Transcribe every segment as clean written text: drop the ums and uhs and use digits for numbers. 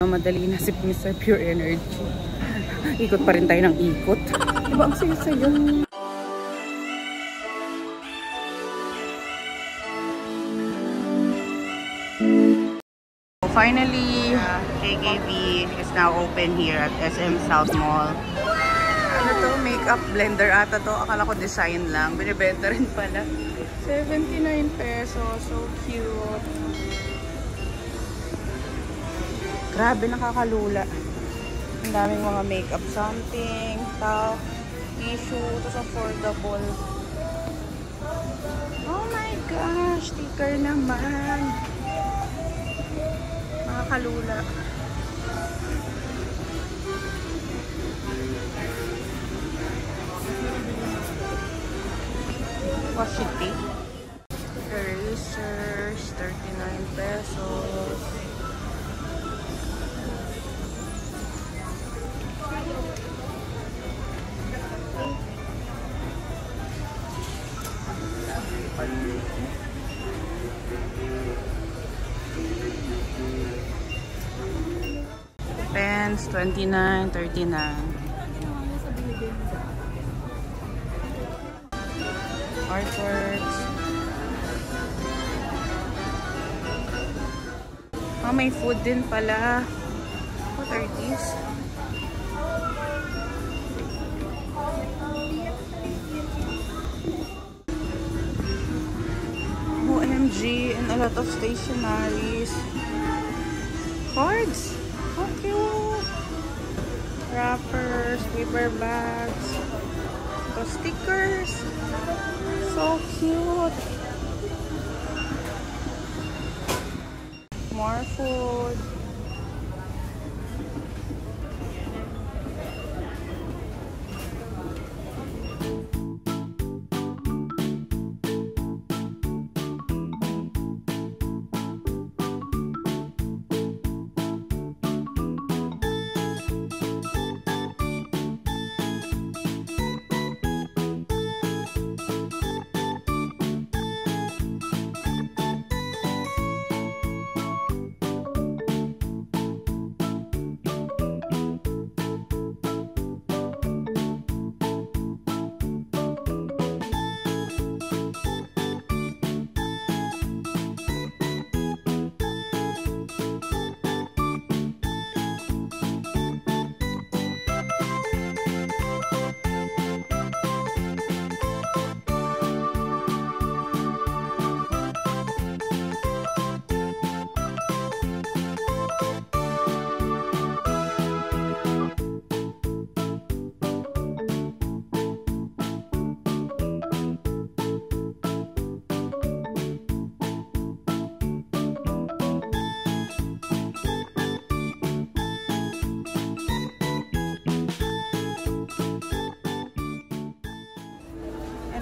Madali na si Mr. Pure Energy. Ikot pa rin tayo ng ikot. Diba ang sayo-sayo? Finally, KKB is now open here at SM South Mall. Ano to? Makeup blender ata to. Akala ko design lang. Binibenta rin pala. 79 pesos. So cute. Grabe, nakakalula. Ang daming mga makeup something, towel, tissue. Tapos affordable. Oh my gosh! Sticker naman. Nakakalula. Washi tape. Erasers, 39 pesos. Pens, 29, 39. Artworks. May food din pala. What are these? OMG, and a lot of stationaries. Cards. So cute. Wrappers, paper bags, the stickers. So cute. More food.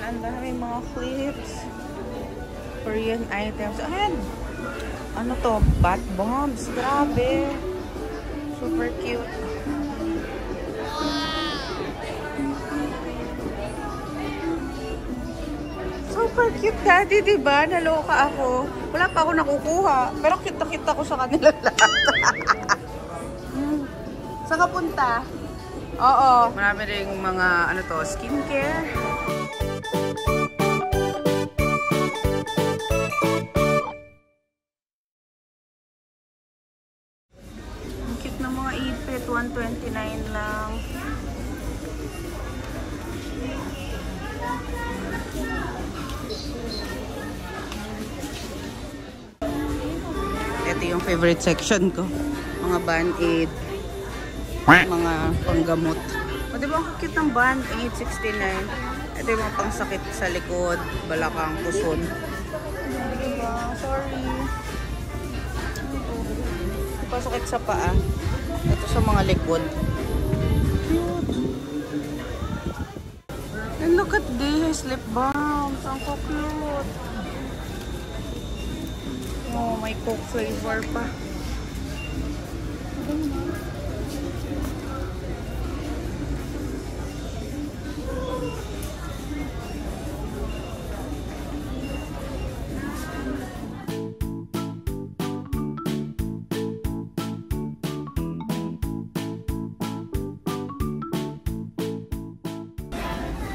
Ang daming mga clips, Korean items. Ayan! Ano to? Bath bombs. Grabe! Super cute. Super cute, daddy, diba? Naloka ako. Wala pa ako nakukuha. Pero cute na cute ako sa kanila lahat. Saan ka punta? Oo. Marami rin mga, ano to, skincare. Ang cute ng mga ipit. 129 lang. Ito yung favorite section ko. Mga band-aid. Mga panggamot. O diba ang cute ng band-aid? 69. Ito yung mga pangsakit sa likod, balakang, puson. Diba? Sorry. Pasakit sa paa. Ito sa mga likod. Cute. And look at this. Lip balms. Ang cute. Oh, may Coke flavor pa.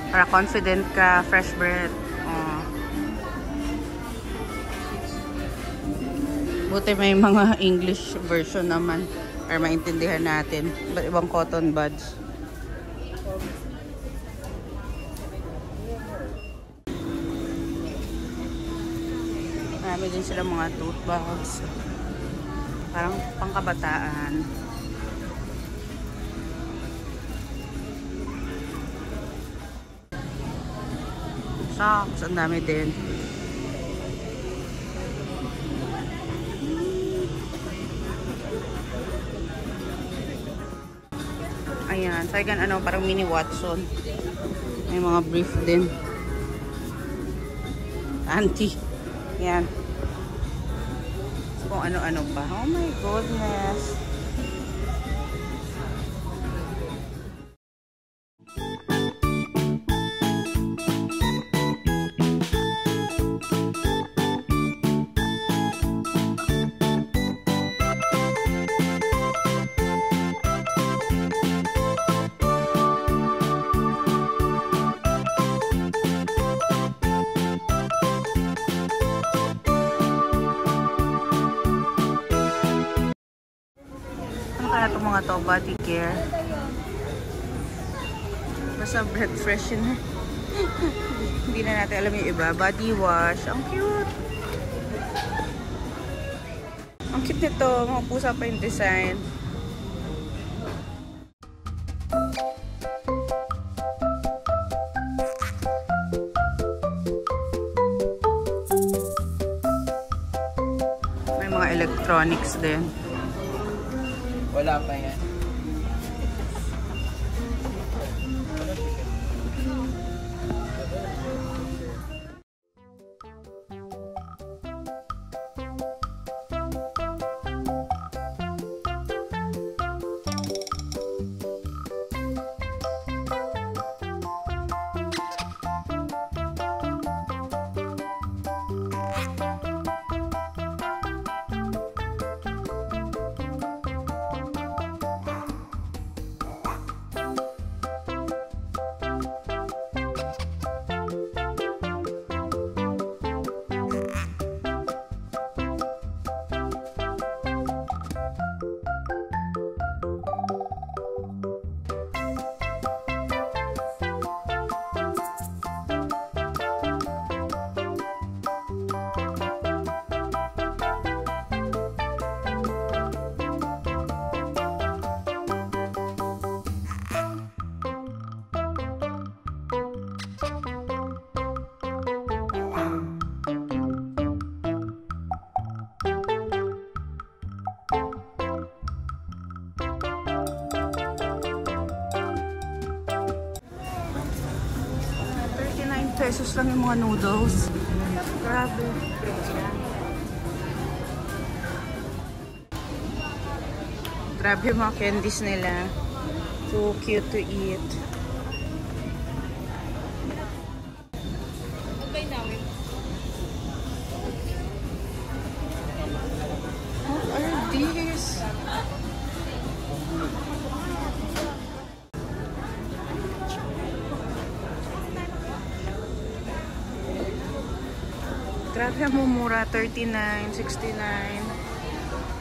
Para confident ka, fresh breath. Oh. Buti may mga English version naman para maintindihan natin. Iba't ibang cotton buds. Marami din sila mga tote bags. Parang pangkabataan. Socks, ang dami din. Ayan, talagang ano, parang mini Watson. May mga brief din. Auntie. Ayan. Kung ano-ano pa. Oh my goodness. Kaya itong mga to, body care. Basta breath freshener. Hindi na natin alam yung iba. Body wash. Ang cute. Ang cute nito. Mga pusa pa yung design. May mga electronics din. Wala pa yan. Pesos lang yung mga noodles. Grabe. Grabe yung mga candies nila. So cute to eat. What are these? Grabe ang mumura, 39, 69.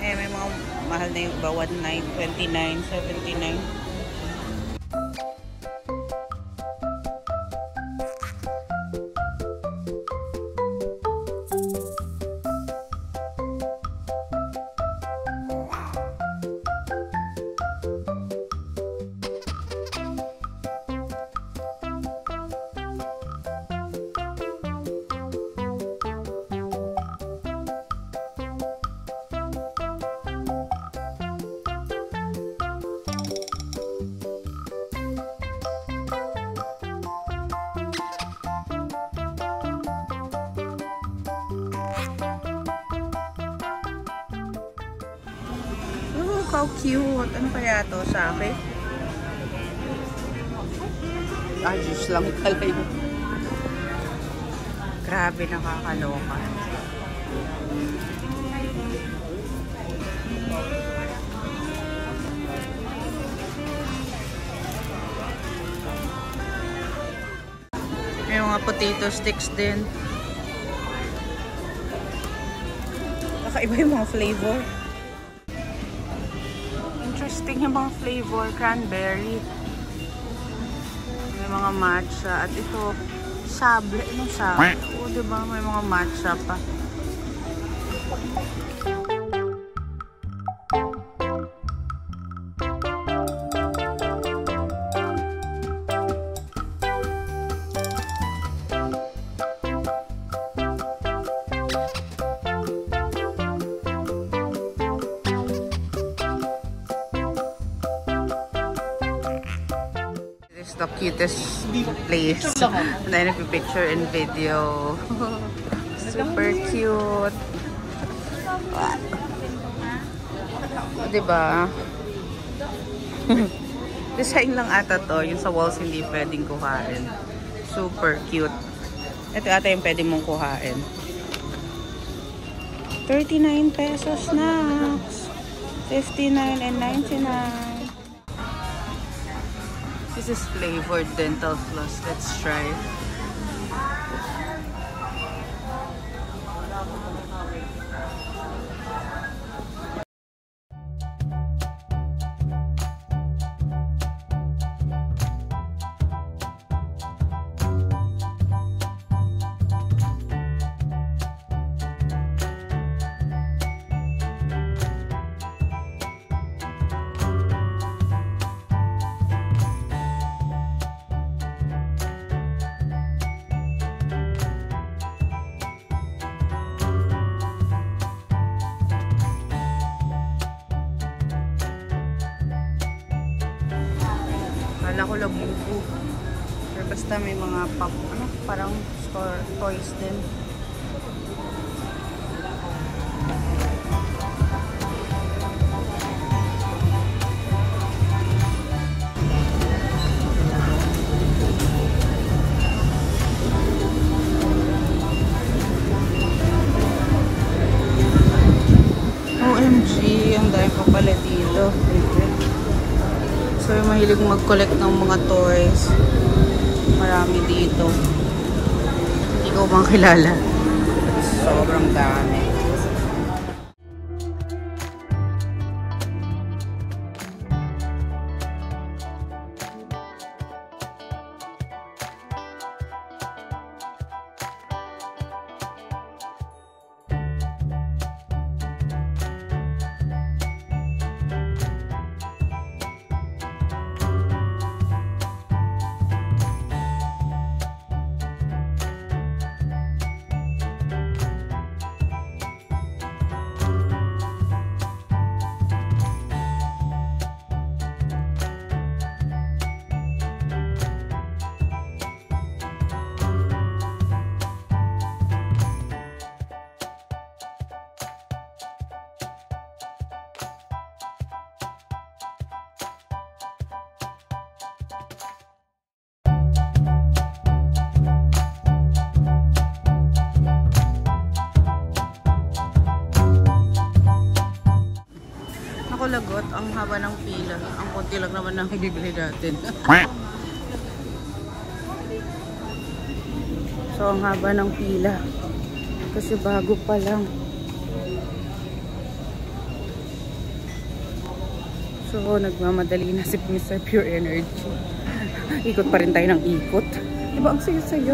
Eh, may mga mahal na yung iba, 19, 29, 79. How cute. Ano kaya to sa akin? Juice lang pala yun. Grabe, nakakaloka. mga potato sticks din. Kakaiba yung mga flavor. Interesting yung mga flavor. Cranberry. May mga matcha. At ito, sable. Anong sable? Oo, diba? May mga matcha pa. The cutest place. And then nagpipicture and video. Super cute. Diba? Design lang ata to. Yung sa walls hindi pwedeng kuhain. Super cute. Ito ata yung pwede mong kuhain. 39 pesos na. 59 and 99. This is flavored dental floss. Let's try. Kala ko labubo. Pero basta may mga pop, ano, parang store toys din. OMG, ang dami pa pala dito. So, mahilig mag-collect ng mga toys. Marami dito. Hindi ko bang kilala. Sobrang dami. Ako lagot, ang haba ng pila. Ang konti lang naman ang bibili natin. So, ang haba ng pila. Kasi bago pa lang. So, nagmamadali na si Mr. Pure Energy. Ikot pa rin tayo ng ikot. Diba ang saya-saya?